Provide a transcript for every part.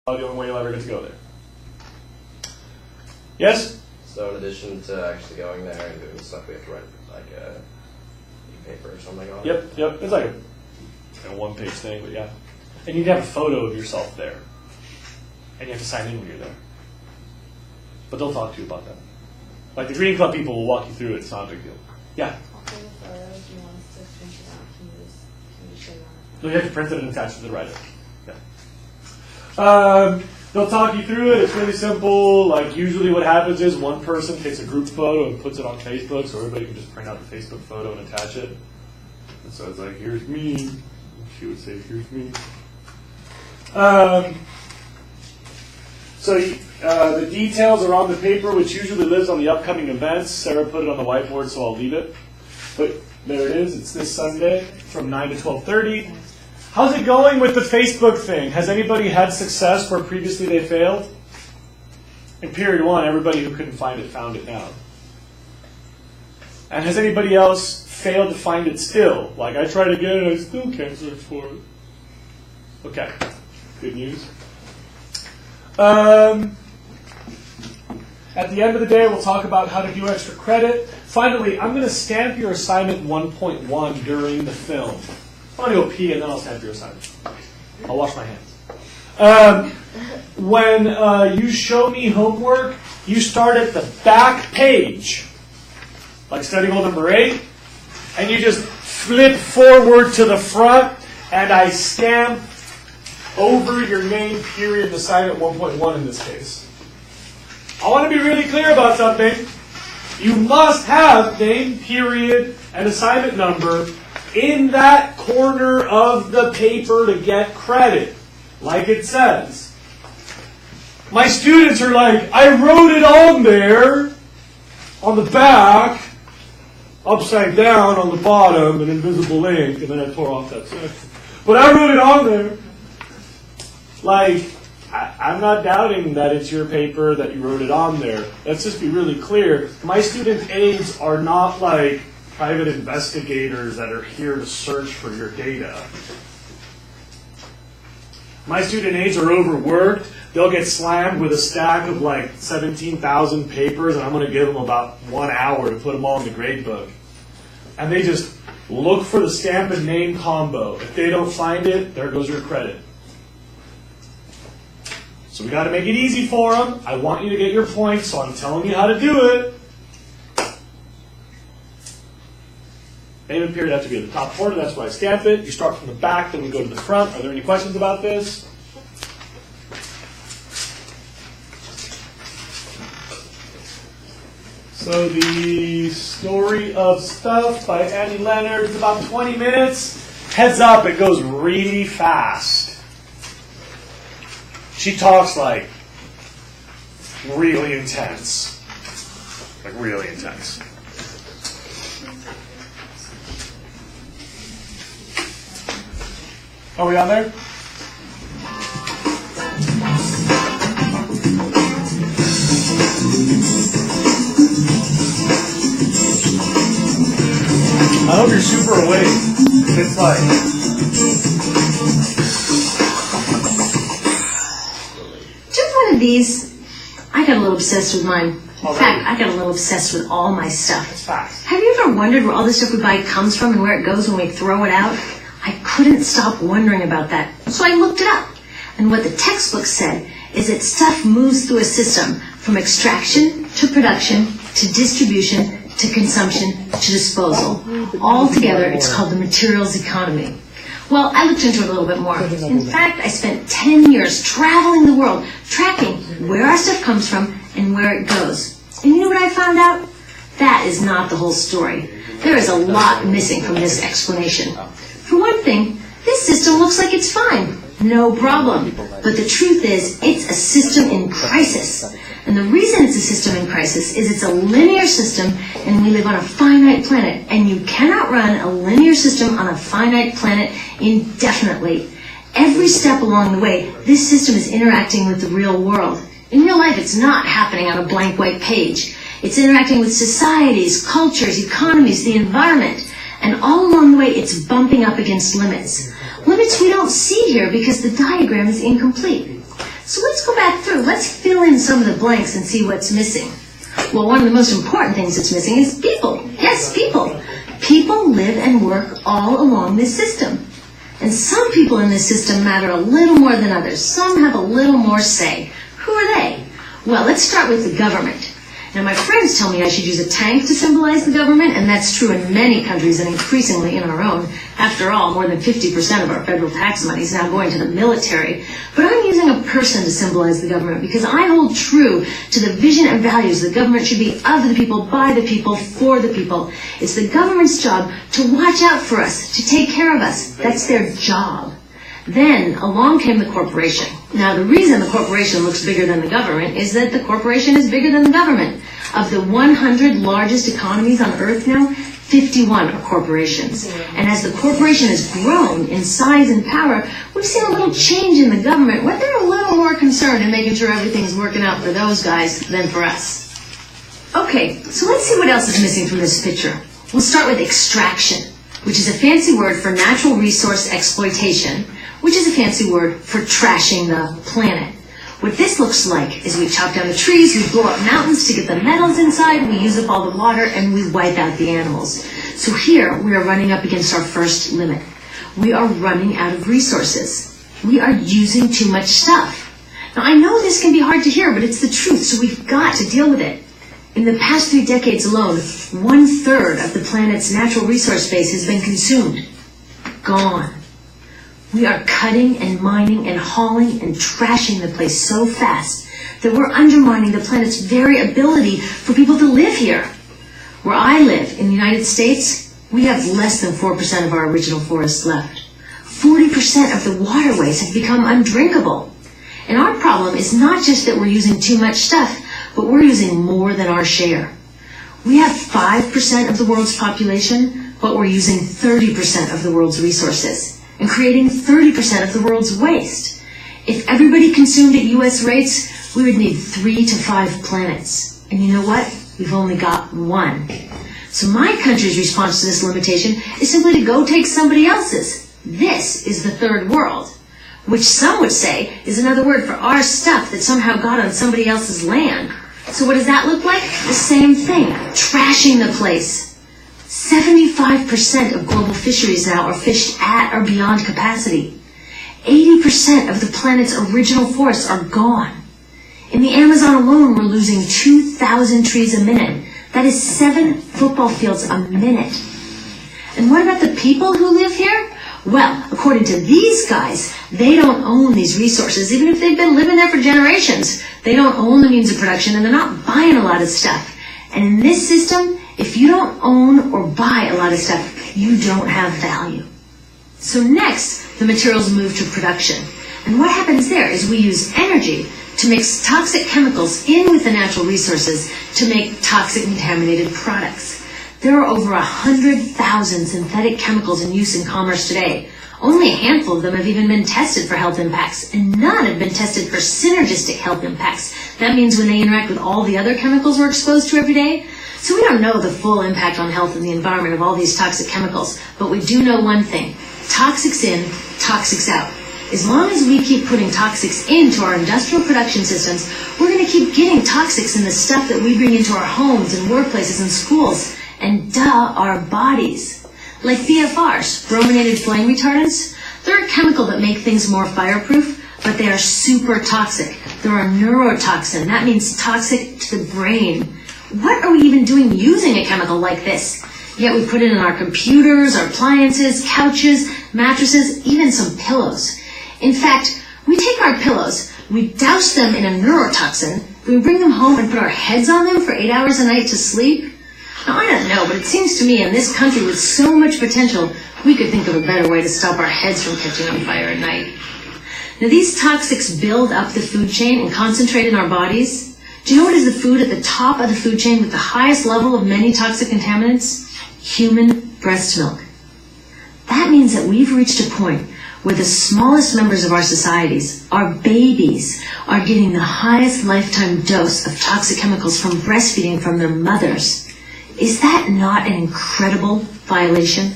the only way you'll ever get to go there. Yes? So in addition to actually going there and doing the stuff, we have to write like a paper or something on it? Yep. It's like a one-page thing, but yeah. And you need to have a photo of yourself there. And you have to sign in when you're there. But they'll talk to you about that. Like the Green Club people will walk you through it. It's not a big deal. Yeah? Also, the photos, you want us to print it out. Can you show that? No, you have to print it and attach it to the writer. Yeah. They'll talk you through it. It's really simple. Like usually what happens is one person takes a group photo and puts it on Facebook so everybody can just print out the Facebook photo and attach it. And so it's like, here's me. She would say, here's me. The details are on the paper, which usually lives on the upcoming events. Sarah put it on the whiteboard, so I'll leave it. But there it is. It's this Sunday from 9 to 12:30. How's it going with the Facebook thing? Has anybody had success where previously they failed? In period 1, everybody who couldn't find it found it now. And has anybody else failed to find it still? Like, I tried again and I still can't search for it. Okay, good news. At the end of the day, we'll talk about how to do extra credit. Finally, I'm going to stamp your assignment 1.1 during the film. I'm going to go pee and then I'll stamp your assignment. I'll wash my hands. When you show me homework, you start at the back page, like study goal number 8, and you just flip forward to the front, and I stamp over your name, period, assignment 1.1 in this case. I want to be really clear about something. You must have name, period, and assignment number in that corner of the paper to get credit, like it says. My students are like, I wrote it on there, on the back, upside down on the bottom, an invisible ink, and then I tore off that section. But I wrote it on there. Like, I'm not doubting that it's your paper, that you wrote it on there. Let's just be really clear. My student aides are not like private investigators that are here to search for your data. My student aides are overworked. They'll get slammed with a stack of like 17,000 papers, and I'm going to give them about 1 hour to put them all in the grade book. And they just look for the stamp and name combo. If they don't find it, there goes your credit. So we got to make it easy for them. I want you to get your points, so I'm telling you how to do it. Name and period have to be in the top corner. That's why I stamp it. You start from the back, then we go to the front. Are there any questions about this? So the Story of Stuff by Annie Leonard is about 20 minutes. Heads up, it goes really fast. She talks like really intense. Like really intense. Are we on there? I hope you're super awake. It's like... These, I got a little obsessed with mine. In fact, I got a little obsessed with all my stuff. It's fast. Have you ever wondered where all the stuff we buy comes from and where it goes when we throw it out? I couldn't stop wondering about that, so I looked it up. And what the textbook said is that stuff moves through a system from extraction to production to distribution to consumption to disposal. All together, it's called the materials economy. Well, I looked into it a little bit more. In fact, I spent 10 years traveling the world, tracking where our stuff comes from and where it goes. And you know what I found out? That is not the whole story. There is a lot missing from this explanation. For one thing, this system looks like it's fine. No problem. But the truth is, it's a system in crisis. And the reason it's a system in crisis is it's a linear system and we live on a finite planet. And you cannot run a linear system on a finite planet indefinitely. Every step along the way, this system is interacting with the real world. In real life, it's not happening on a blank white page. It's interacting with societies, cultures, economies, the environment. And all along the way, it's bumping up against limits. Limits we don't see here because the diagram is incomplete. So let's go back through. Let's fill in some of the blanks and see what's missing. Well, one of the most important things that's missing is people. Yes, people. People live and work all along this system. And some people in this system matter a little more than others. Some have a little more say. Who are they? Well, let's start with the government. Now, my friends tell me I should use a tank to symbolize the government, and that's true in many countries and increasingly in our own. After all, more than 50% of our federal tax money is now going to the military. But I'm using a person to symbolize the government because I hold true to the vision and values the government should be of the people, by the people, for the people. It's the government's job to watch out for us, to take care of us. That's their job. Then along came the corporation. Now the reason the corporation looks bigger than the government is that the corporation is bigger than the government. Of the 100 largest economies on earth now, 51 are corporations. And as the corporation has grown in size and power, we've seen a little change in the government where they're a little more concerned in making sure everything's working out for those guys than for us. Okay, so let's see what else is missing from this picture. We'll start with extraction, which is a fancy word for natural resource exploitation, which is a fancy word for trashing the planet. What this looks like is we chop down the trees, we blow up mountains to get the metals inside, we use up all the water, and we wipe out the animals. So here, we are running up against our first limit. We are running out of resources. We are using too much stuff. Now, I know this can be hard to hear, but it's the truth, so we've got to deal with it. In the past 3 decades alone, 1/3 of the planet's natural resource base has been consumed. Gone. We are cutting and mining and hauling and trashing the place so fast that we're undermining the planet's very ability for people to live here. Where I live, in the United States, we have less than 4% of our original forests left. 40% of the waterways have become undrinkable. And our problem is not just that we're using too much stuff, but we're using more than our share. We have 5% of the world's population, but we're using 30% of the world's resources and creating 30% of the world's waste. If everybody consumed at US rates, we would need 3 to 5 planets. And you know what? We've only got 1. So my country's response to this limitation is simply to go take somebody else's. This is the third world, which some would say is another word for our stuff that somehow got on somebody else's land. So what does that look like? The same thing, trashing the place. 75% of global fisheries now are fished at or beyond capacity. 80% of the planet's original forests are gone. In the Amazon alone, we're losing 2,000 trees a minute. That is 7 football fields a minute. And what about the people who live here? Well, according to these guys, they don't own these resources, even if they've been living there for generations. They don't own the means of production, and they're not buying a lot of stuff. And in this system, if you don't own or buy a lot of stuff, you don't have value. So next, the materials move to production. And what happens there is we use energy to mix toxic chemicals in with the natural resources to make toxic contaminated products. There are over 100,000 synthetic chemicals in use in commerce today. Only a handful of them have even been tested for health impacts, and none have been tested for synergistic health impacts. That means when they interact with all the other chemicals we're exposed to every day. So we don't know the full impact on health and the environment of all these toxic chemicals, but we do know one thing. Toxics in, toxics out. As long as we keep putting toxics into our industrial production systems, we're going to keep getting toxics in the stuff that we bring into our homes and workplaces and schools, and our bodies. Like BFRs, brominated flame retardants, they're a chemical that make things more fireproof, but they are super toxic. They're a neurotoxin. That means toxic to the brain. What are we even doing using a chemical like this? Yet we put it in our computers, our appliances, couches, mattresses, even some pillows. In fact, we take our pillows, we douse them in a neurotoxin, we bring them home and put our heads on them for 8 hours a night to sleep. Now, I don't know, but it seems to me in this country with so much potential, we could think of a better way to stop our heads from catching on fire at night. Now, these toxics build up the food chain and concentrate in our bodies. Do you know what is the food at the top of the food chain with the highest level of many toxic contaminants? Human breast milk. That means that we've reached a point where the smallest members of our societies, our babies, are getting the highest lifetime dose of toxic chemicals from breastfeeding from their mothers. Is that not an incredible violation?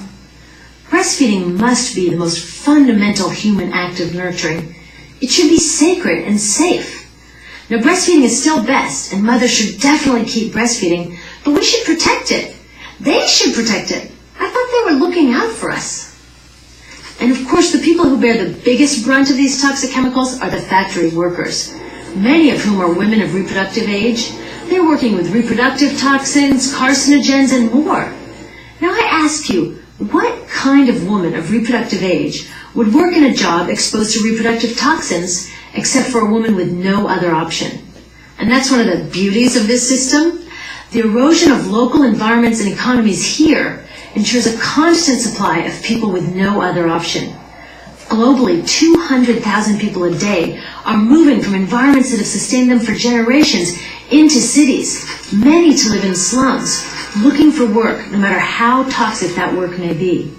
Breastfeeding must be the most fundamental human act of nurturing. It should be sacred and safe. Now, breastfeeding is still best, and mothers should definitely keep breastfeeding, but we should protect it. They should protect it. I thought they were looking out for us. And of course, the people who bear the biggest brunt of these toxic chemicals are the factory workers, many of whom are women of reproductive age. They're working with reproductive toxins, carcinogens, and more. Now I ask you, what kind of woman of reproductive age would work in a job exposed to reproductive toxins except for a woman with no other option? And that's one of the beauties of this system. The erosion of local environments and economies here ensures a constant supply of people with no other option. Globally, 200,000 people a day are moving from environments that have sustained them for generations into cities, many to live in slums, looking for work, no matter how toxic that work may be.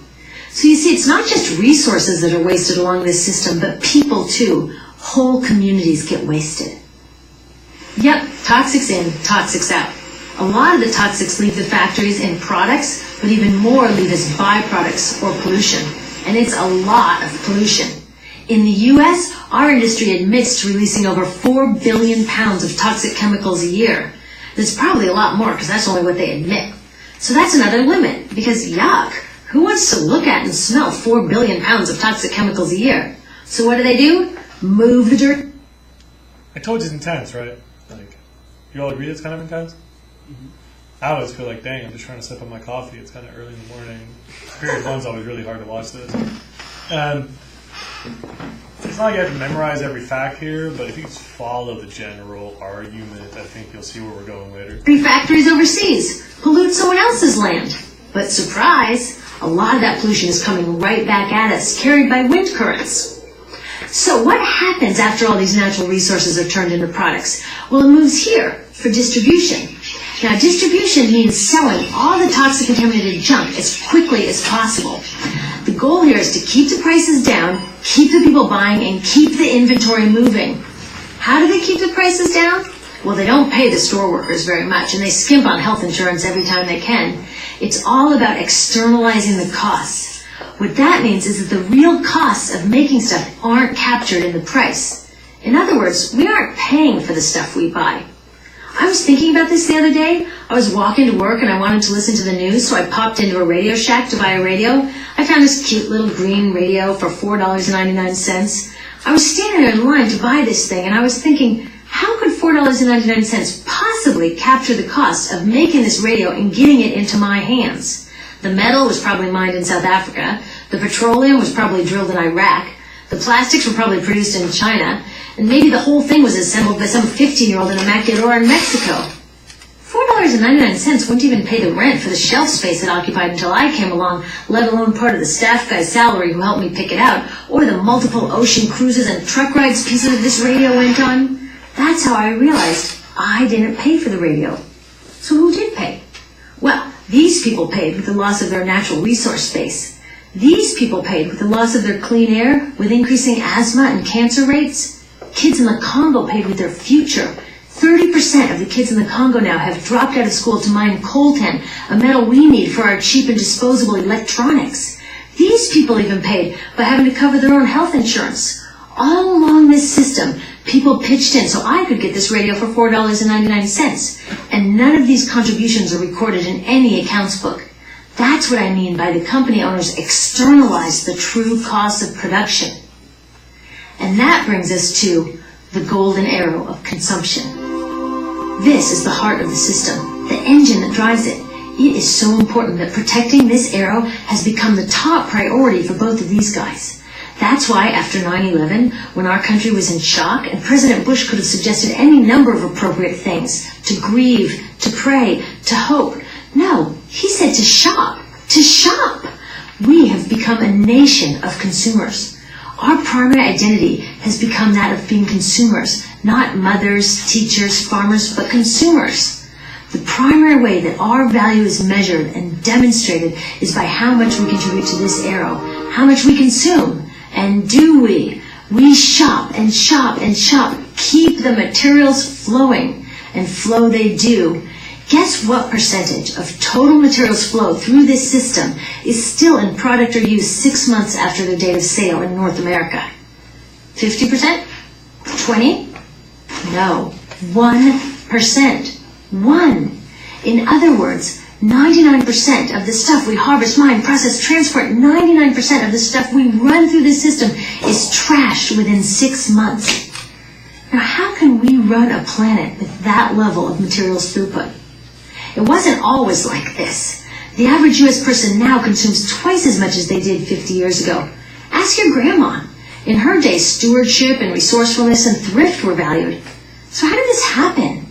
So you see, it's not just resources that are wasted along this system, but people too. Whole communities get wasted. Yep, toxics in, toxics out. A lot of the toxics leave the factories in products, but even more leave as byproducts or pollution. And it's a lot of pollution. In the US, our industry admits to releasing over 4 billion pounds of toxic chemicals a year. There's probably a lot more because that's only what they admit. So that's another limit, because yuck, who wants to look at and smell 4 billion pounds of toxic chemicals a year? So what do? Move the dirt. I told you it's intense, right? Like, you all agree it's kind of intense? I always feel like, dang, I'm just trying to sip on my coffee. It's kind of early in the morning. Period one's always really hard to watch this. It's not like you have to memorize every fact here, but if you just follow the general argument, I think you'll see where we're going later. Factories overseas pollute someone else's land. But surprise, a lot of that pollution is coming right back at us, carried by wind currents. So what happens after all these natural resources are turned into products? Well, it moves here for distribution. Now, distribution means selling all the toxic contaminated junk as quickly as possible. The goal here is to keep the prices down, keep the people buying, and keep the inventory moving. How do they keep the prices down? Well, they don't pay the store workers very much, and they skimp on health insurance every time they can. It's all about externalizing the costs. What that means is that the real costs of making stuff aren't captured in the price. In other words, we aren't paying for the stuff we buy. I was thinking about this the other day. I was walking to work and I wanted to listen to the news, so I popped into a Radio Shack to buy a radio. I found this cute little green radio for $4.99. I was standing there in line to buy this thing, and I was thinking, how could $4.99 possibly capture the cost of making this radio and getting it into my hands? The metal was probably mined in South Africa. The petroleum was probably drilled in Iraq. The plastics were probably produced in China. And maybe the whole thing was assembled by some 15-year-old in a maquiladora in Mexico. $4.99 wouldn't even pay the rent for the shelf space it occupied until I came along, let alone part of the staff guy's salary who helped me pick it out, or the multiple ocean cruises and truck rides pieces of this radio went on. That's how I realized I didn't pay for the radio. So who did pay? Well, these people paid with the loss of their natural resource space. These people paid with the loss of their clean air, with increasing asthma and cancer rates. Kids in the Congo paid with their future. 30% of the kids in the Congo now have dropped out of school to mine coltan, a metal we need for our cheap and disposable electronics. These people even paid by having to cover their own health insurance. All along this system, people pitched in so I could get this radio for $4.99. And none of these contributions are recorded in any accounts book. That's what I mean by the company owners externalize the true cost of production. And that brings us to the golden arrow of consumption. This is the heart of the system, the engine that drives it. It is so important that protecting this arrow has become the top priority for both of these guys. That's why after 9/11, when our country was in shock, and President Bush could have suggested any number of appropriate things, to grieve, to pray, to hope. No, he said to shop, to shop. We have become a nation of consumers. Our primary identity has become that of being consumers, not mothers, teachers, farmers, but consumers. The primary way that our value is measured and demonstrated is by how much we contribute to this arrow, how much we consume. And do we? We shop and shop and shop, keep the materials flowing, and flow they do. Guess what percentage of total materials flow through this system is still in product or use 6 months after the date of sale in North America? 50%? 20? No, 1%. 1. In other words, 99% of the stuff we harvest, mine, process, transport, 99% of the stuff we run through the system is trashed within 6 months. Now, how can we run a planet with that level of materials throughput? It wasn't always like this. The average U.S. person now consumes twice as much as they did 50 years ago. Ask your grandma. In her day, stewardship and resourcefulness and thrift were valued. So how did this happen?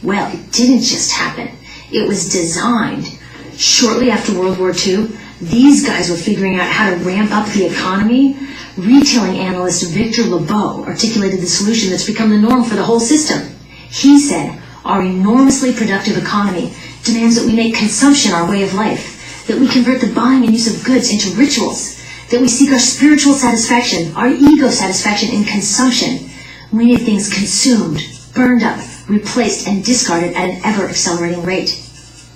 Well, it didn't just happen. It was designed. Shortly after World War II, these guys were figuring out how to ramp up the economy. Retailing analyst Victor Lebow articulated the solution that's become the norm for the whole system. He said, our enormously productive economy demands that we make consumption our way of life, that we convert the buying and use of goods into rituals, that we seek our spiritual satisfaction, our ego satisfaction in consumption. We need things consumed, burned up, replaced, and discarded at an ever-accelerating rate.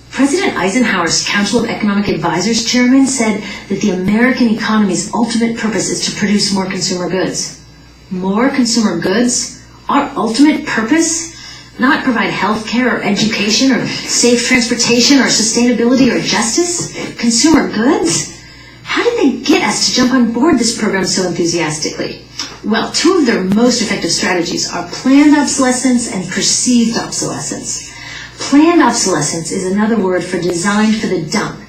President Eisenhower's Council of Economic Advisors chairman said that the American economy's ultimate purpose is to produce more consumer goods. More consumer goods? Our ultimate purpose? Not provide health care or education or safe transportation or sustainability or justice? Consumer goods? How did they get us to jump on board this program so enthusiastically? Well, 2 of their most effective strategies are planned obsolescence and perceived obsolescence. Planned obsolescence is another word for designed for the dump.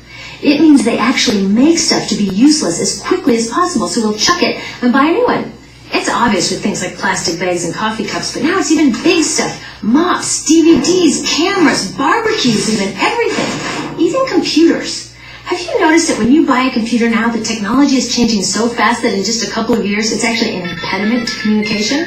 It means they actually make stuff to be useless as quickly as possible, so we'll chuck it and buy a new one. It's obvious with things like plastic bags and coffee cups, but now it's even big stuff. Mops, DVDs, cameras, barbecues, even everything. Even computers. Have you noticed that when you buy a computer now, the technology is changing so fast that in just a couple of years, it's actually an impediment to communication?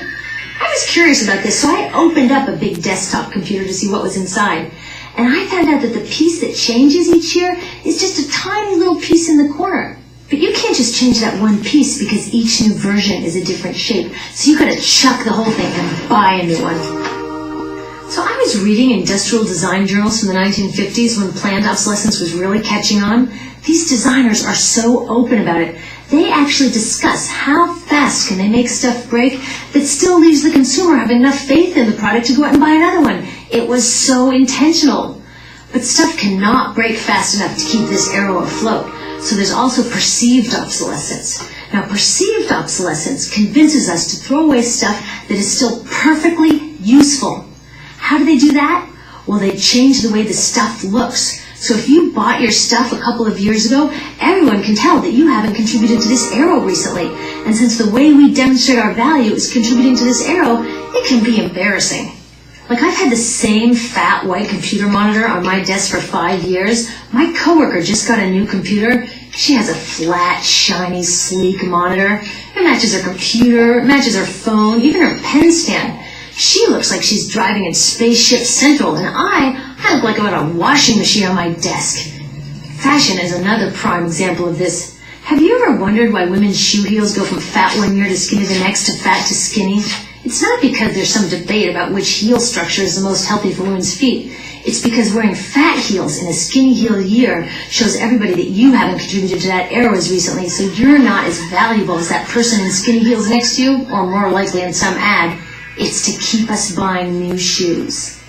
I was curious about this, so I opened up a big desktop computer to see what was inside. And I found out that the piece that changes each year is just a tiny little piece in the corner. But you can't just change that one piece because each new version is a different shape. So you gotta chuck the whole thing and buy a new one. So I was reading industrial design journals from the 1950s when planned obsolescence was really catching on. These designers are so open about it. They actually discuss how fast can they make stuff break that still leaves the consumer having enough faith in the product to go out and buy another one. It was so intentional. But stuff cannot break fast enough to keep this arrow afloat. So there's also perceived obsolescence. Now, perceived obsolescence convinces us to throw away stuff that is still perfectly useful. How do they do that? Well, they change the way the stuff looks. So if you bought your stuff a couple of years ago, everyone can tell that you haven't contributed to this arrow recently. And since the way we demonstrate our value is contributing to this arrow, it can be embarrassing. Like, I've had the same fat white computer monitor on my desk for 5 years. My coworker just got a new computer. She has a flat, shiny, sleek monitor. It matches her computer, it matches her phone, even her pen stand. She looks like she's driving in Spaceship Central, and I look like I'm on a washing machine on my desk. Fashion is another prime example of this. Have you ever wondered why women's shoe heels go from fat one year to skinny the next to fat to skinny? It's not because there's some debate about which heel structure is the most healthy for women's feet. It's because wearing fat heels in a skinny heel year shows everybody that you haven't contributed to that arrow as recently, so you're not as valuable as that person in skinny heels next to you, or more likely in some ad. It's to keep us buying new shoes.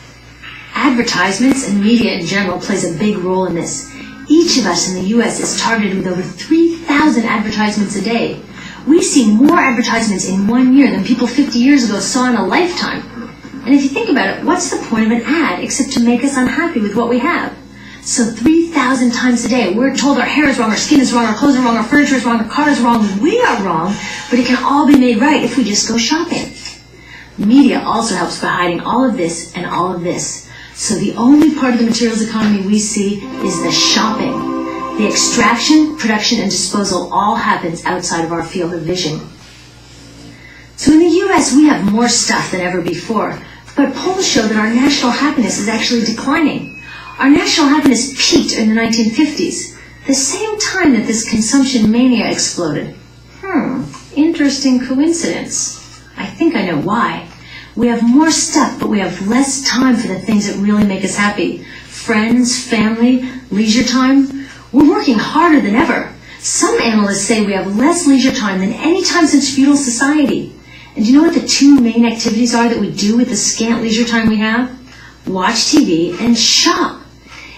Advertisements and media in general plays a big role in this. Each of us in the U.S. is targeted with over 3,000 advertisements a day. We see more advertisements in 1 year than people 50 years ago saw in a lifetime. And if you think about it, what's the point of an ad except to make us unhappy with what we have? So 3,000 times a day, we're told our hair is wrong, our skin is wrong, our clothes are wrong, our furniture is wrong, our car is wrong, we are wrong, but it can all be made right if we just go shopping. Media also helps by hiding all of this and all of this. So the only part of the materials economy we see is the shopping. The extraction, production, and disposal all happens outside of our field of vision. So in the U.S., we have more stuff than ever before, but polls show that our national happiness is actually declining. Our national happiness peaked in the 1950s, the same time that this consumption mania exploded. Interesting coincidence. I think I know why. We have more stuff, but we have less time for the things that really make us happy. Friends, family, leisure time. We're working harder than ever. Some analysts say we have less leisure time than any time since feudal society. And do you know what the two main activities are that we do with the scant leisure time we have? Watch TV and shop.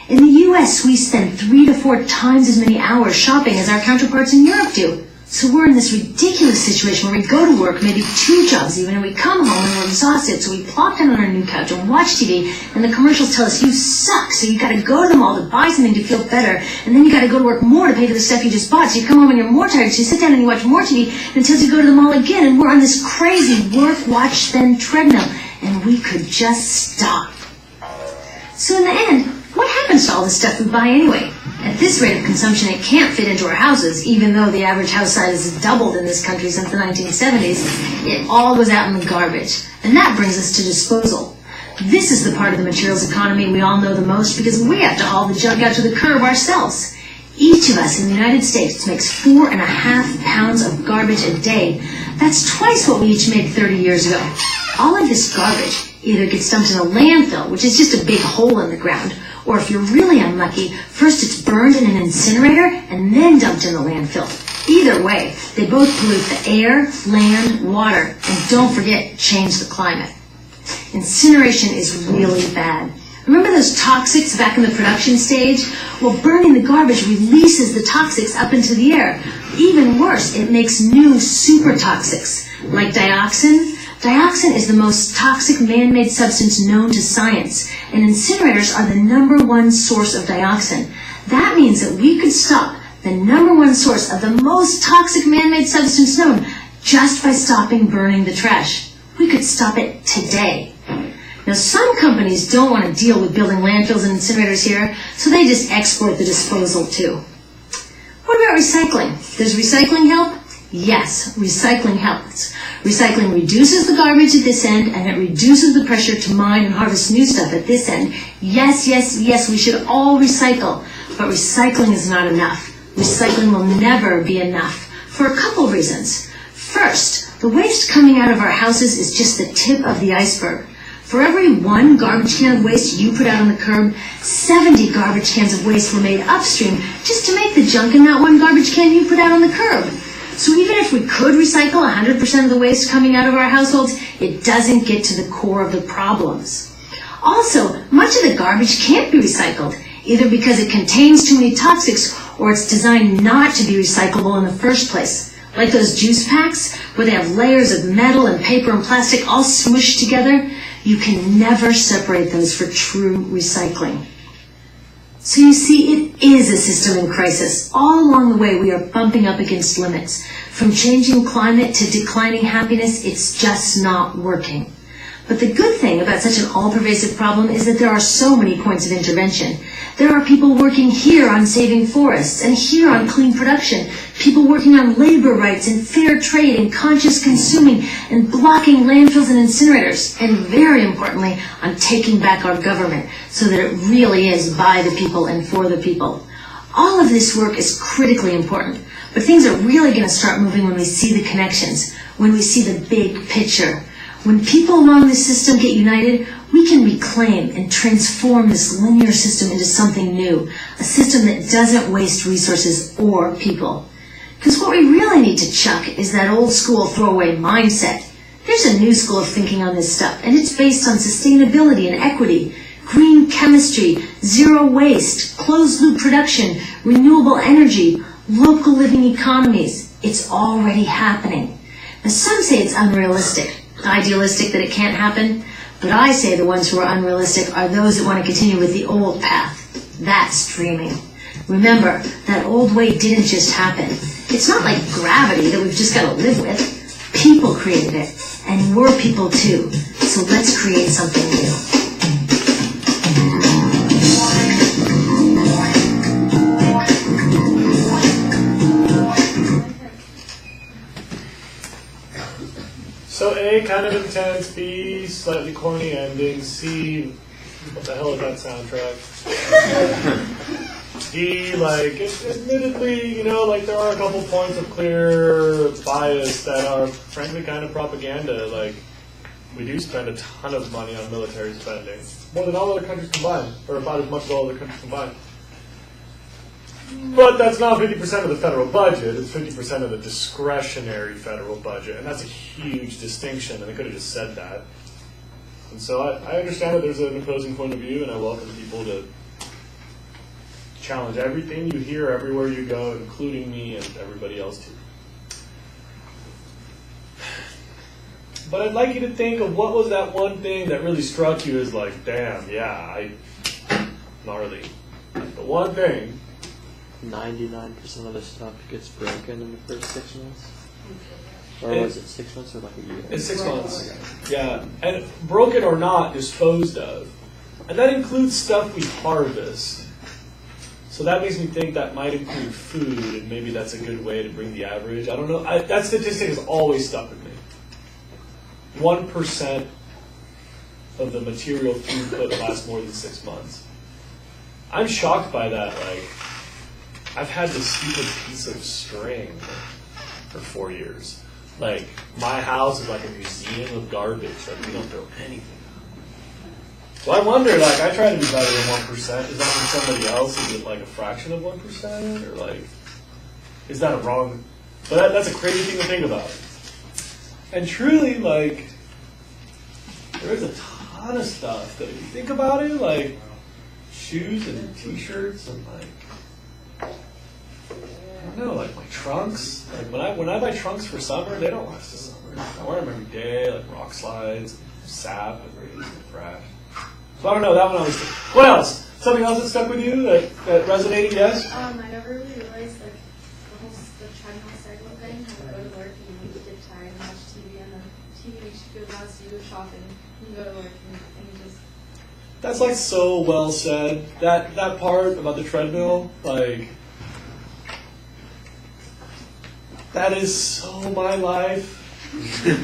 In the US, we spend 3 to 4 times as many hours shopping as our counterparts in Europe do. So we're in this ridiculous situation where we go to work, maybe 2 jobs even, and we come home and we're exhausted, so we plop down on our new couch and watch TV, and the commercials tell us you suck, so you gotta go to the mall to buy something to feel better, and then you gotta go to work more to pay for the stuff you just bought, so you come home and you're more tired, so you sit down and you watch more TV, and it tells you to go to the mall again, and we're on this crazy work, watch, spend treadmill, and we could just stop. So in the end, what happens to all the stuff we buy anyway? At this rate of consumption, it can't fit into our houses, even though the average house size has doubled in this country since the 1970s. It all goes out in the garbage. And that brings us to disposal. This is the part of the materials economy we all know the most because we have to haul the junk out to the curb ourselves. Each of us in the United States makes 4.5 pounds of garbage a day. That's twice what we each made 30 years ago. All of this garbage either gets dumped in a landfill, which is just a big hole in the ground, or if you're really unlucky, first it's burned in an incinerator and then dumped in the landfill. Either way, they both pollute the air, land, water, and don't forget, change the climate. Incineration is really bad. Remember those toxics back in the production stage? Well, burning the garbage releases the toxics up into the air. Even worse, it makes new super toxics, like dioxin. Dioxin is the most toxic man-made substance known to science, and incinerators are the #1 source of dioxin. That means that we could stop the #1 source of the most toxic man-made substance known just by stopping burning the trash. We could stop it today. Now, some companies don't want to deal with building landfills and incinerators here, so they just export the disposal too. What about recycling? Does recycling help? Yes, recycling helps. Recycling reduces the garbage at this end, and it reduces the pressure to mine and harvest new stuff at this end. Yes, yes, yes, we should all recycle, but recycling is not enough. Recycling will never be enough for a couple of reasons. First, the waste coming out of our houses is just the tip of the iceberg. For every 1 garbage can of waste you put out on the curb, 70 garbage cans of waste were made upstream just to make the junk in that 1 garbage can you put out on the curb. So even if we could recycle 100% of the waste coming out of our households, it doesn't get to the core of the problems. Also, much of the garbage can't be recycled, either because it contains too many toxics or it's designed not to be recyclable in the first place. Like those juice packs, where they have layers of metal and paper and plastic all smooshed together, you can never separate those for true recycling. So you see, it is a system in crisis. All along the way, we are bumping up against limits. From changing climate to declining happiness, it's just not working. But the good thing about such an all-pervasive problem is that there are so many points of intervention. There are people working here on saving forests and here on clean production, people working on labor rights and fair trade and conscious consuming and blocking landfills and incinerators, and very importantly, on taking back our government so that it really is by the people and for the people. All of this work is critically important, but things are really going to start moving when we see the connections, when we see the big picture. When people along this system get united, we can reclaim and transform this linear system into something new, a system that doesn't waste resources or people. Because what we really need to chuck is that old school throwaway mindset. There's a new school of thinking on this stuff, and it's based on sustainability and equity, green chemistry, zero waste, closed-loop production, renewable energy, local living economies. It's already happening. Now, some say it's unrealistic, idealistic that it can't happen, but I say the ones who are unrealistic are those that want to continue with the old path. That's dreaming. Remember, that old way didn't just happen. It's not like gravity that we've just got to live with. People created it, and we're people too. So let's create something new. So A, kind of intense, B, slightly corny ending, C, what the hell is that soundtrack? D, like, admittedly, you know, like there are a couple points of clear bias that are frankly kind of propaganda. Like, we do spend a ton of money on military spending, more than all other countries combined, or about as much as all other countries combined. But that's not 50% of the federal budget, it's 50% of the discretionary federal budget, and that's a huge distinction, and they could have just said that. And so I understand that there's an opposing point of view, and I welcome people to challenge everything you hear everywhere you go, including me and everybody else too. But I'd like you to think of what was that one thing that really struck you as like, damn, yeah, gnarly. The one thing. 99% of the stuff gets broken in the first 6 months? Or was it 6 months or like a year? It's 6 months. Yeah. And broken or not, disposed of. And that includes stuff we harvest. So that makes me think that might include food, and maybe that's a good way to bring the average. I don't know. That statistic has always stuck with me. 1% of the material throughput lasts more than 6 months. I'm shocked by that. Like, I've had this stupid piece of string for 4 years. Like, my house is like a museum of garbage. Like, we don't throw anything out. So I wonder, like, I try to be better than 1%. Is that for somebody else? Is it like a fraction of 1%? Or like, is that a wrong? But that's a crazy thing to think about. And truly, like, there is a ton of stuff that if you think about it, like shoes and t-shirts and like, I don't know, like my trunks. Like when I buy trunks for summer, they don't last the summer. I wear them every day, like rock slides, sap, and thrash. So I don't know, that one always. What else? Something else that stuck with you that resonated? Yes. I never really realized like the treadmill cycle thing. How to go to work and you get tired and watch TV, and then TV makes you feel bad, so you go shopping. You go to work and you just. That's like so well said. That part about the treadmill, like, that is so my life.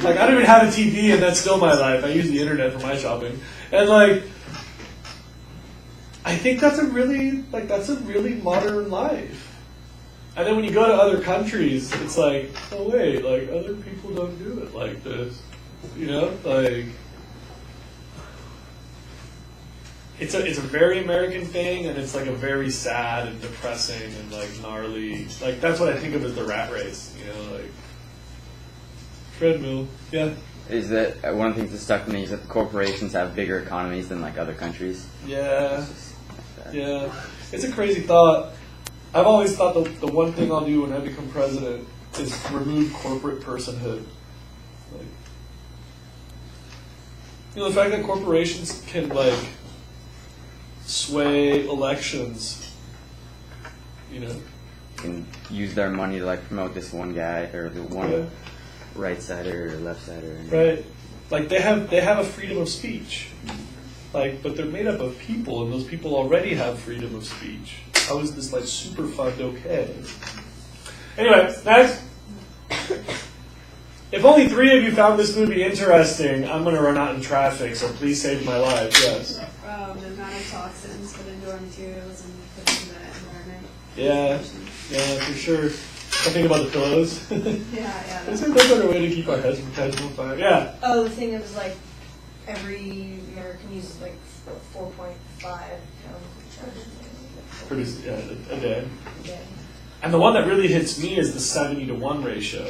Like, I don't even have a TV, and that's still my life. I use the internet for my shopping, and like, I think that's a really modern life. And then when you go to other countries, it's like, oh wait, like other people don't do it like this, you know, like. It's a very American thing, and it's like a very sad and depressing and like gnarly. Like that's what I think of as the rat race, you know, like treadmill. Yeah. Is that one of the things that stuck with me is that the corporations have bigger economies than like other countries. Yeah. Yeah. It's a crazy thought. I've always thought the one thing I'll do when I become president is remove corporate personhood. Like, you know, the fact that corporations can like sway elections, you know, Can use their money to like promote this one guy or the one right sider or left sider. Right. Like they have a freedom of speech. Like, but they're made up of people, and those people already have freedom of speech. How is this like super fund okay? Anyway, next. If only 3 of you found this movie interesting, I'm going to run out in traffic, so please save my life. Yes. The amount of toxins with indoor materials and put into the environment. Yeah, for sure. I think about the pillows. Yeah. Isn't there a better way to keep our heads from catching on fire? Yeah. Oh, the thing that was like every American uses like 4.5 pounds of trash. Produce a day. Yeah. And the one that really hits me is the 70-to-1 ratio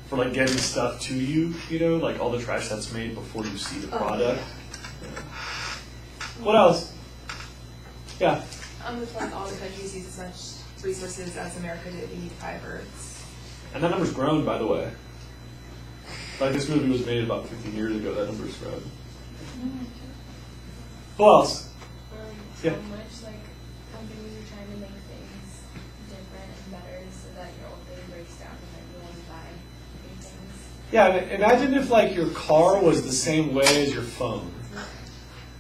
for like getting stuff to you. You know, like all the trash that's made before you see the product. Yeah. What else? Yeah. With like all the countries use as much resources as America did, we need 5 Earths. And that number's grown, by the way. Like this movie was made about 15 years ago. That number's grown. Who else? So much like companies are trying to make things different and better so that your old thing breaks down and then you want to buy new things. Yeah, imagine if like your car was the same way as your phone.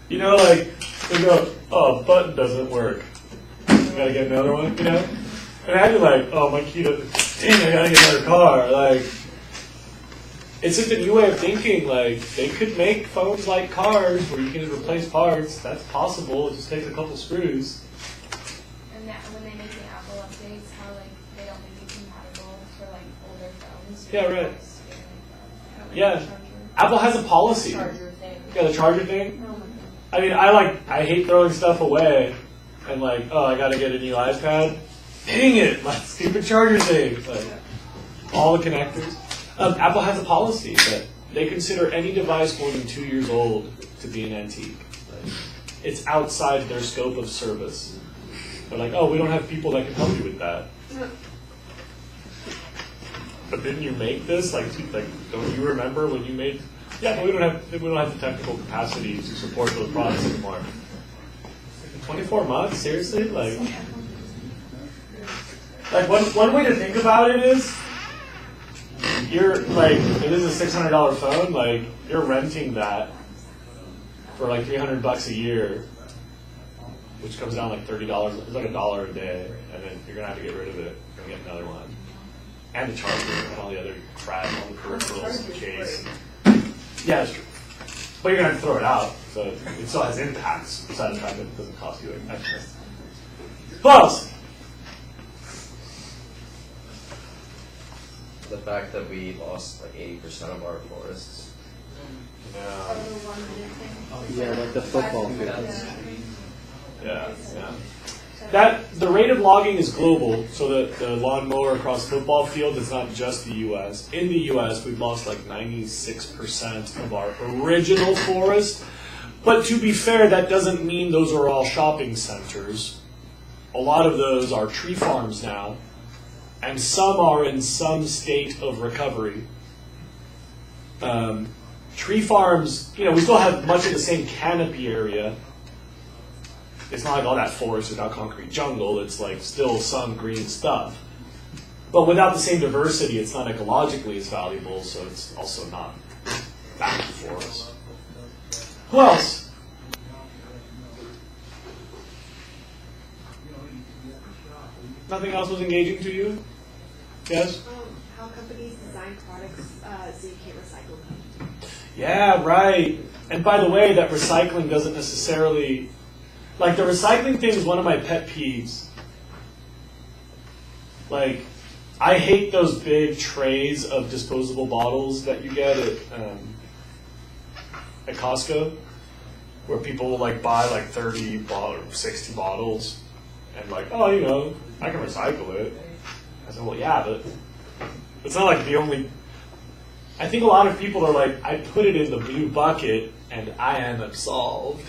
You know, like they go, oh, button doesn't work. You gotta get another one. You know, imagine like, oh, my key doesn't. Dang, I gotta get another car. Like, it's just a new way of thinking. Like, they could make phones like cars where you can just replace parts. That's possible. It just takes a couple screws. And that when they make the Apple updates, how like they don't make it compatible for like older phones. Yeah, right. Yeah, Apple has a policy. Charger thing. Yeah, the charger thing. Oh my god. I mean, I hate throwing stuff away, and like, oh, I gotta get a new iPad. Dang it, my stupid charger thing. Like, all the connectors. Apple has a policy that they consider any device more than 2 years old to be an antique. Like, it's outside their scope of service. They're like, oh, we don't have people that can help you with that. But didn't you make this? Like, don't you remember when you made? Yeah, but we don't have the technical capacity to support those products anymore. 24 months, seriously? Like one way to think about it is, you're like, it is a $600 phone. Like, you're renting that for like $300 a year, which comes down like $30. It's like $1 a day, and then you're gonna have to get rid of it and get another one, and the charger and all the other crap, all the peripherals, the case. Yeah, that's true. But you're gonna have to throw it out, so it still has impacts besides the fact that it doesn't cost you extra. Plus, The fact that we lost like 80% of our forests. Yeah, like the football fields. yeah. That the rate of logging is global, so that the lawnmower across the football field is not just the U.S. In the U.S., we've lost like 96% of our original forest. But to be fair, that doesn't mean those are all shopping centers. A lot of those are tree farms now, and some are in some state of recovery. Tree farms, we still have much of the same canopy area. It's not like all that forest is now concrete jungle. It's like still some green stuff. But without the same diversity, it's not ecologically as valuable, so it's also not back for us. Who else? Nothing else was engaging to you? Yes? How companies design products so you can't recycle them. Yeah, right. And by the way, that recycling doesn't necessarily... Like, the recycling thing is one of my pet peeves. Like, I hate those big trays of disposable bottles that you get at Costco, where people will, like, buy, like, 30 or 60 bottles, and, like, oh, I can recycle it. I said, well, yeah, but it's not like the only... I think a lot of people are like, I put it in the blue bucket, and I am absolved.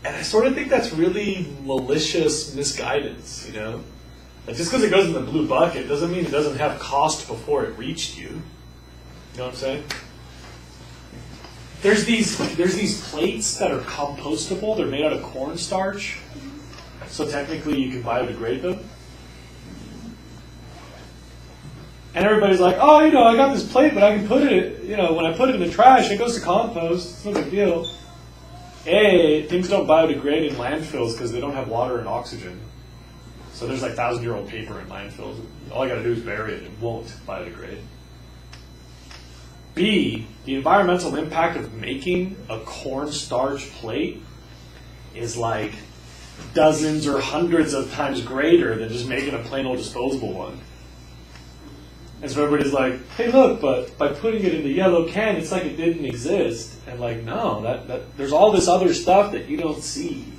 And I sort of think that's really malicious misguidance, Like, just because it goes in the blue bucket doesn't mean it doesn't have cost before it reached you. You know what I'm saying? There's these plates that are compostable. They're made out of cornstarch. So technically you can biodegrade them. And everybody's like, oh, I got this plate, but I can put it, when I put it in the trash, it goes to compost. It's no big deal. A, things don't biodegrade in landfills because they don't have water and oxygen. So there's like 1,000-year-old paper in landfills. All I got to do is bury it. It won't biodegrade. B, the environmental impact of making a cornstarch plate is like dozens or hundreds of times greater than just making a plain old disposable one. And so everybody's like, hey, look, but by putting it in the yellow can, it's like it didn't exist. And like, no, that there's all this other stuff that you don't see.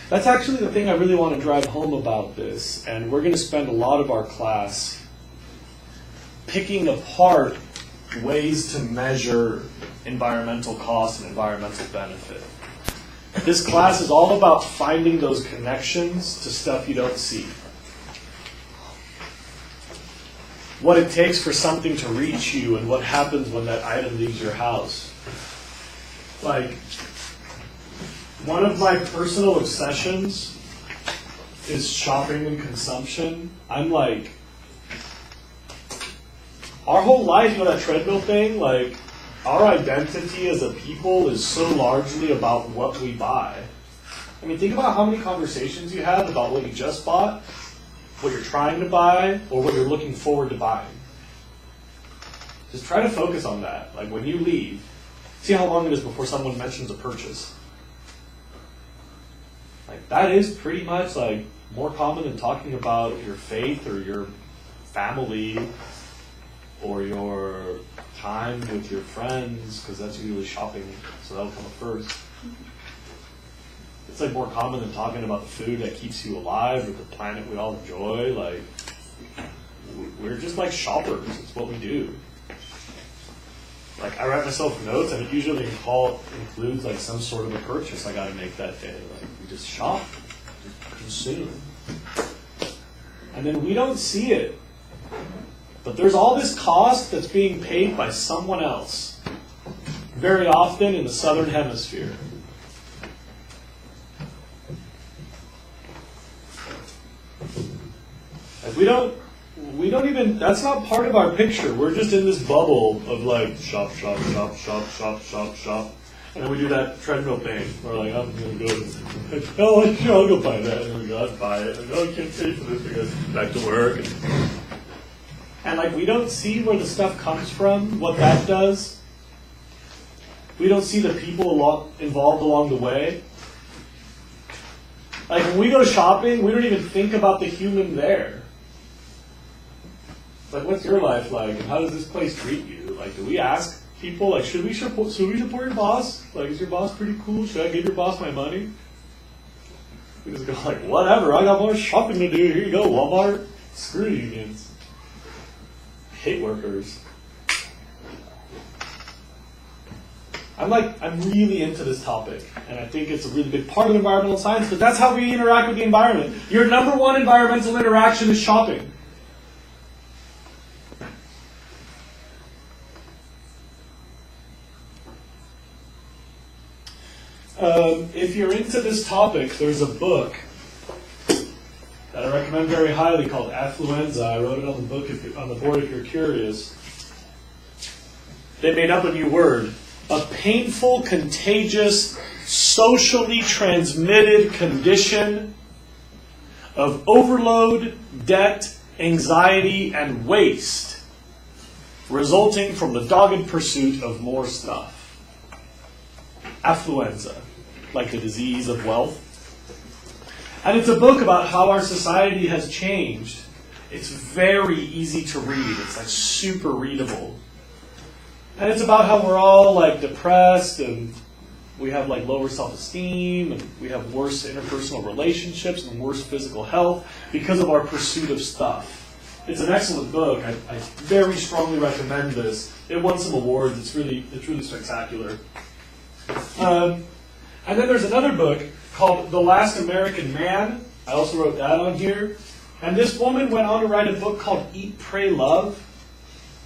That's actually the thing I really want to drive home about this. And we're going to spend a lot of our class picking apart ways to measure environmental cost and environmental benefit. This class is all about finding those connections to stuff you don't see. What it takes for something to reach you and what happens when that item leaves your house. Like, one of my personal obsessions is shopping and consumption. I'm like, our whole life, that treadmill thing, like, our identity as a people is so largely about what we buy. I mean, think about how many conversations you have about what you just bought, what you're trying to buy, or what you're looking forward to buying. Just try to focus on that. Like, when you leave, see how long it is before someone mentions a purchase. Like, that is pretty much, like, more common than talking about your faith or your family or your time with your friends, because that's usually shopping, so that'll come first. It's like more common than talking about the food that keeps you alive or the planet we all enjoy. Like, we're just like shoppers. It's what we do. Like, I write myself notes, and it usually includes like some sort of a purchase I got to make that day. Like, we just shop, just consume, and then we don't see it. But there's all this cost that's being paid by someone else, very often in the southern hemisphere. Like, we don't even, that's not part of our picture. We're just in this bubble of like shop, shop, shop, shop, shop, shop, shop. And then we do that treadmill thing. We're like, I'm going to go, like, oh, sure, I'll go buy that. And we go, I'll buy it. And oh, I can't pay for this because back to work. And like, we don't see where the stuff comes from, what that does. We don't see the people involved along the way. Like, when we go shopping, we don't even think about the human there. Like, what's your life like, and how does this place treat you? Like, do we ask people, like, should we support your boss? Like, is your boss pretty cool? Should I give your boss my money? We just go like, whatever, I got more shopping to do. Here you go, Walmart. Screw unions. Hate workers. I'm really into this topic, and I think it's a really big part of environmental science, because that's how we interact with the environment. Your number one environmental interaction is shopping. If you're into this topic, there's a book that I recommend very highly called Affluenza. I wrote it on the board if you're curious. They made up a new word. A painful, contagious, socially transmitted condition of overload, debt, anxiety, and waste resulting from the dogged pursuit of more stuff. Affluenza, like the disease of wealth. And it's a book about how our society has changed. It's very easy to read. It's like super readable. And it's about how we're all like depressed, and we have like lower self-esteem, and we have worse interpersonal relationships and worse physical health because of our pursuit of stuff. It's an excellent book. I very strongly recommend this. It won some awards. It's really spectacular. And then there's another book called The Last American Man. I also wrote that on here. And this woman went on to write a book called Eat, Pray, Love,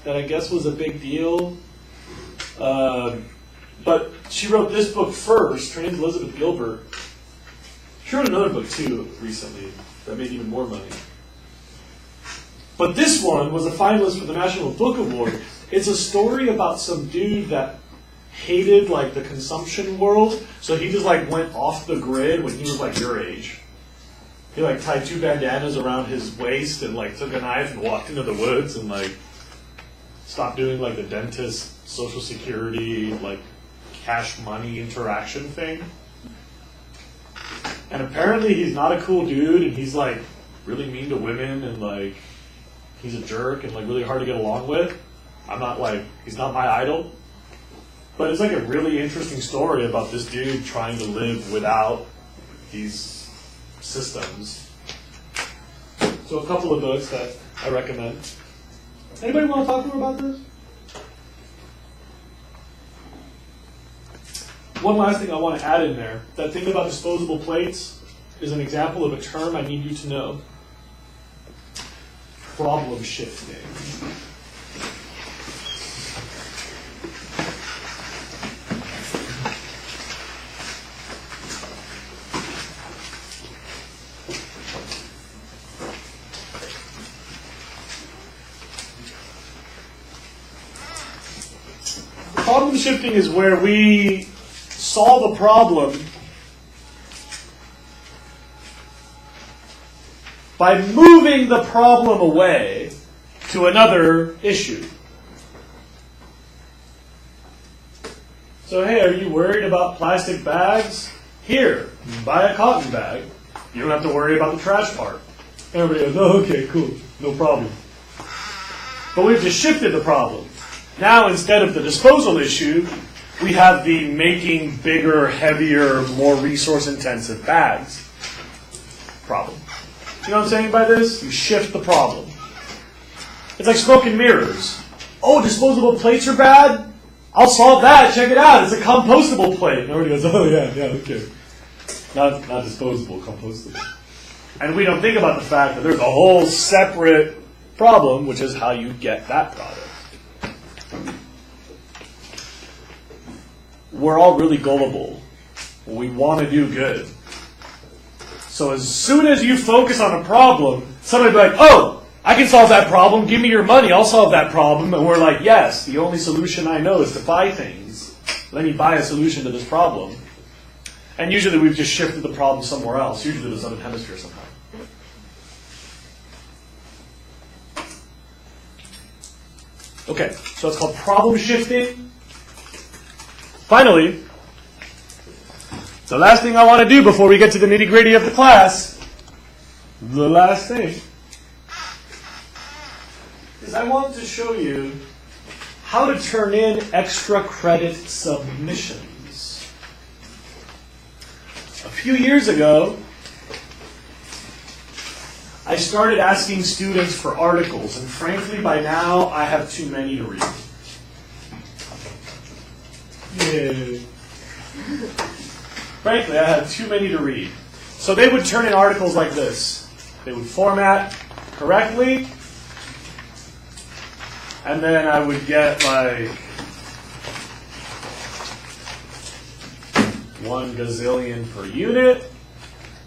that I guess was a big deal. But she wrote this book first. Her name's Elizabeth Gilbert. She wrote another book too recently that made even more money. But this one was a finalist for the National Book Award. It's a story about some dude that hated like the consumption world, so he just like went off the grid when he was like your age. He like tied 2 bandanas around his waist and like took a knife and walked into the woods and like stopped doing like the dentist, Social Security, like cash money interaction thing. And apparently he's not a cool dude, and he's like really mean to women, and like he's a jerk and like really hard to get along with. He's not my idol. But it's like a really interesting story about this dude trying to live without these systems. So a couple of books that I recommend. Anybody want to talk more about this? One last thing I want to add in there. That thing about disposable plates is an example of a term I need you to know. Problem shifting. Problem shifting is where we solve a problem by moving the problem away to another issue. So, hey, are you worried about plastic bags? Here, buy a cotton bag. You don't have to worry about the trash part. Everybody goes, oh, okay, cool, no problem. But we've just shifted the problem. Now, instead of the disposal issue, we have the making bigger, heavier, more resource-intensive bags problem. You know what I'm saying by this? You shift the problem. It's like smoke and mirrors. Oh, disposable plates are bad? I'll solve that. Check it out. It's a compostable plate. And everybody goes, oh, yeah, okay. Not disposable, compostable. And we don't think about the fact that there's a whole separate problem, which is how you get that product. We're all really gullible. We want to do good. So as soon as you focus on a problem, somebody will be like, oh, I can solve that problem. Give me your money. I'll solve that problem. And we're like, yes, the only solution I know is to buy things. Let me buy a solution to this problem. And usually we've just shifted the problem somewhere else, usually to the southern hemisphere somehow. Okay, so it's called problem shifting. Finally, the last thing I want to do before we get to the nitty-gritty of the class, the last thing, is I want to show you how to turn in extra credit submissions. A few years ago, I started asking students for articles, and frankly, by now, I have too many to read. Yay. Frankly, I had too many to read. So they would turn in articles like this. They would format correctly, and then I would get like 1 gazillion per unit,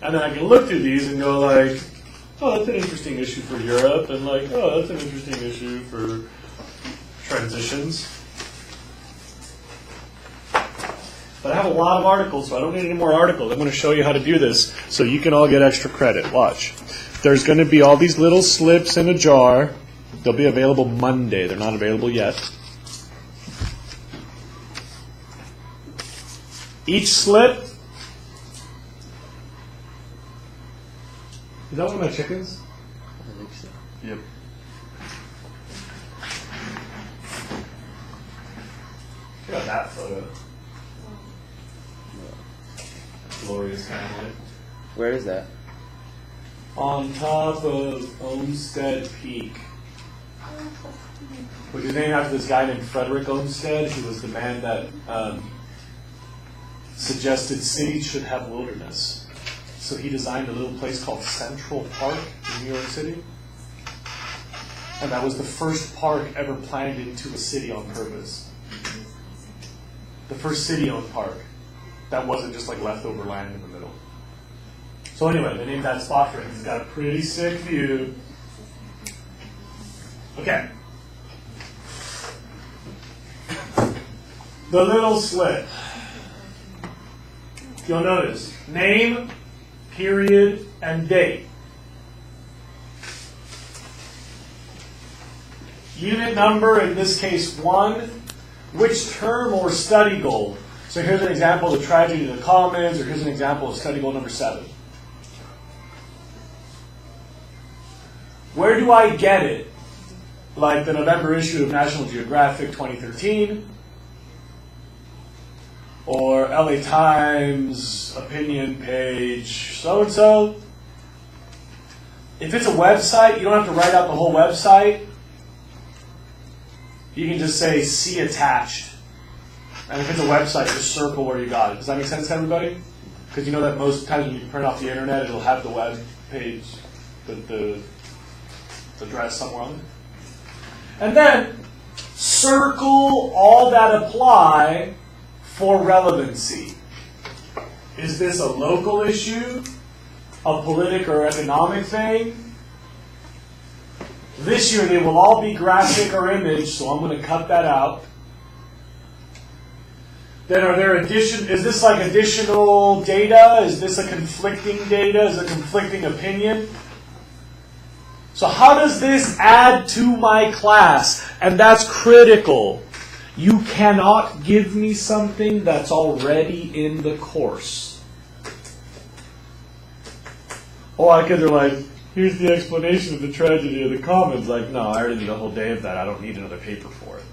and then I can look through these and go like, oh, that's an interesting issue for Europe, and like, oh, that's an interesting issue for transitions. But I have a lot of articles, so I don't need any more articles. I'm going to show you how to do this so you can all get extra credit. Watch. There's going to be all these little slips in a jar. They'll be available Monday. They're not available yet. Each slip. Is that one of my chickens? I think so. Yep. Look at that photo. Glorious family. Where is that? On top of Olmsted Peak, which is named after this guy named Frederick Olmsted. He was the man that suggested cities should have wilderness. So he designed a little place called Central Park in New York City. And that was the first park ever planned into a city on purpose. The first city-owned park that wasn't just like leftover land in the middle. So anyway, they named that spot for him. He's got a pretty sick view. Okay. The little slip. You'll notice name, period, and date. Unit number, in this case 1. Which term or study goal? So here's an example of the tragedy of the commons, or here's an example of study goal number 7. Where do I get it? Like the November issue of National Geographic 2013, or LA Times opinion page so-and-so. If it's a website, you don't have to write out the whole website. You can just say see attached. And if it's a website, just circle where you got it. Does that make sense to everybody? Because you know that most times when you print off the internet, it'll have the web page, the address somewhere on it. And then circle all that apply for relevancy. Is this a local issue? A political or economic thing? This year they will all be graphic or image, so I'm going to cut that out. Then are there is this like additional data? Is this a conflicting data? Is it a conflicting opinion? So how does this add to my class? And that's critical. You cannot give me something that's already in the course. A lot of kids are like, here's the explanation of the tragedy of the commons. Like, no, I already need a whole day of that. I don't need another paper for it.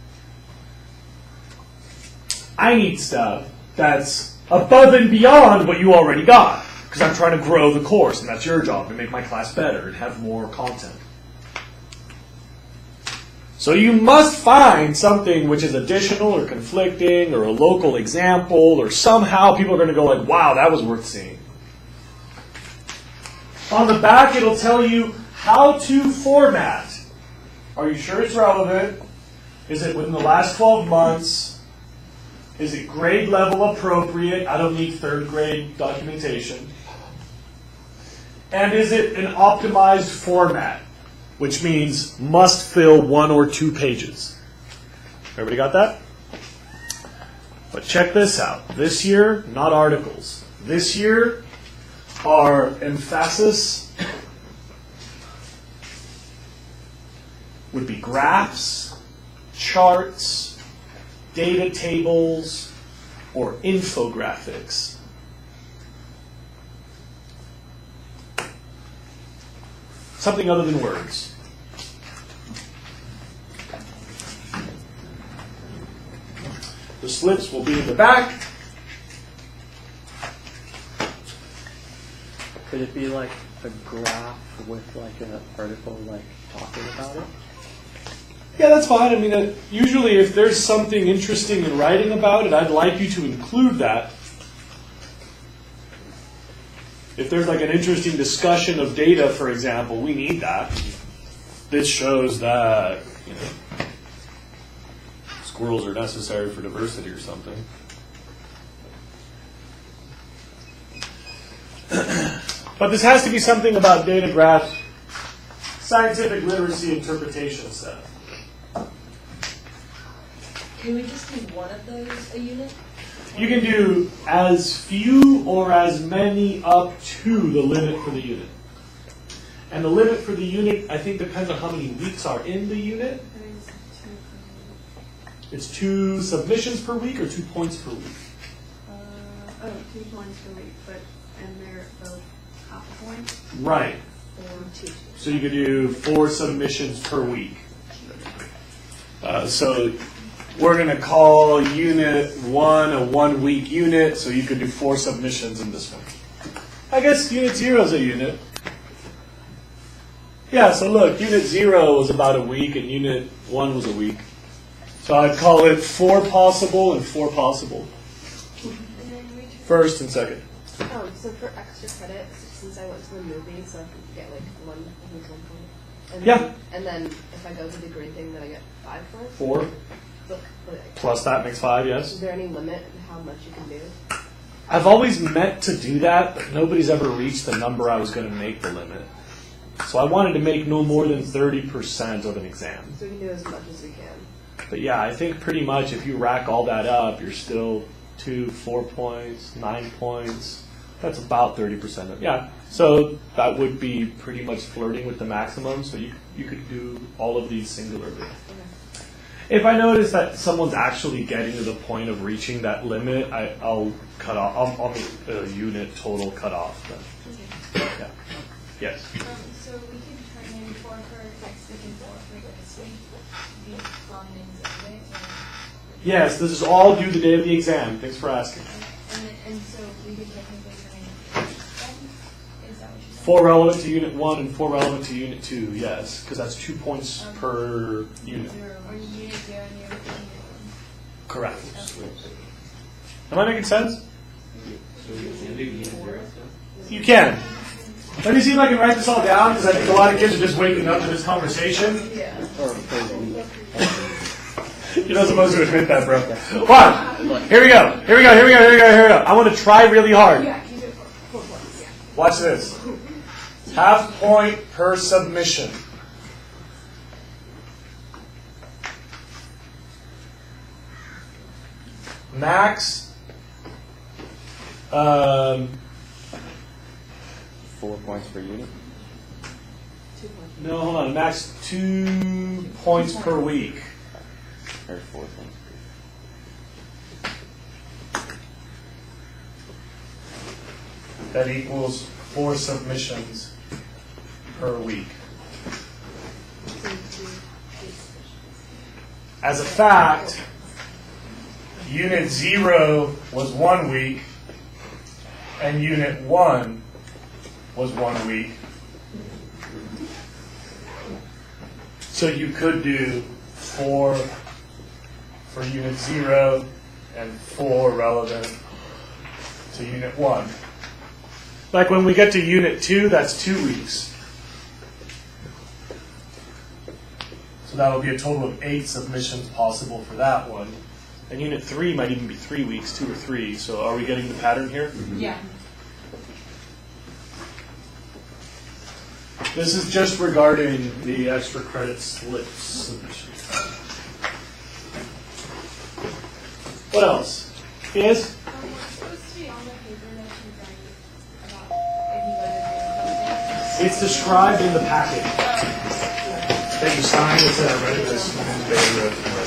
I need stuff that's above and beyond what you already got, because I'm trying to grow the course, and that's your job, to make my class better and have more content. So you must find something which is additional or conflicting or a local example, or somehow people are going to go like, wow, that was worth seeing. On the back, it'll tell you how to format. Are you sure it's relevant? Is it within the last 12 months? Is it grade level appropriate? I don't need 3rd grade documentation. And is it an optimized format? Which means must fill 1 or 2 pages. Everybody got that? But check this out. This year, not articles. This year are emphasis would be graphs, charts, data tables, or infographics. Something other than words. The slips will be in the back. Could it be like a graph with like an article like talking about it? Yeah, that's fine. I mean, usually if there's something interesting in writing about it, I'd like you to include that. If there's like an interesting discussion of data, for example, we need that. This shows that, you know, squirrels are necessary for diversity or something. But this has to be something about data graph, scientific literacy interpretation stuff. Can we just do one of those a unit? You can do as few or as many up to the limit for the unit. And the limit for the unit, I think, depends on how many weeks are in the unit. It's 2 submissions per week or 2 points per week? 2 points per week, and they're both half a point? Right. Or 2. So you could do 4 submissions per week. So we're going to call unit 1 a 1-week unit, so you could do 4 submissions in this one. I guess unit 0 is a unit. Yeah, so look, unit 0 was about a week and unit 1 was a week. So I'd call it 4 possible and 4 possible. First and second. Oh, so for extra credit, since I went to the movie, so I could get like 1 point. And Yeah. Then, and then if I go to the grade thing, then I get 5 points? 4. Look, Plus that makes 5, yes. is there any limit in how much you can do? I've always meant to do that, but nobody's ever reached the number I was going to make the limit. So I wanted to make no more than 30% of an exam. So we can do as much as we can. But yeah, I think pretty much if you rack all that up, you're still 2, 4 points, 9 points. That's about 30% of, yeah. So that would be pretty much flirting with the maximum, so you could do all of these singularly. Okay. If I notice that someone's actually getting to the point of reaching that limit, I'll cut off, I'll make the unit total cut off then. Yeah. Yes? So we can turn in 4 for textbook and 4 for this week, the long names of it, or? Yes, this is all due the day of the exam. Thanks for asking. And so we could technically turn in 4 then? Is that what you're saying? 4 relevant to unit 1 and 4 relevant to unit 2, yes, because that's 2 points per unit. Or unit 0 and unit 1. Correct. Am I making sense? You can. Let me see if I can write this all down, because I think a lot of kids are just waking up to this conversation. You're not supposed to admit that, bro. Come on. Here we go. Here we go. Here we go. Here we go. Here we go. I want to try really hard. Watch this. Half point per submission. Max. 4 points per unit. No, hold on. Max 2 points per week. Or 4 points per week. That equals 4 submissions per week. As a fact, Unit 0 was 1 week, and Unit 1 was 1 week. So you could do 4 for Unit 0 and 4 relevant to Unit 1. Like when we get to Unit 2, that's 2 weeks. So that'll be a total of 8 submissions possible for that one. And Unit 3 might even be 3 weeks, 2 or 3. So are we getting the pattern here? Yeah. This is just regarding the extra credit slips submission. What else? Yes? What's supposed to be on the paper that you write about if you go to something? It's described in the packet that you signed. It said I read this.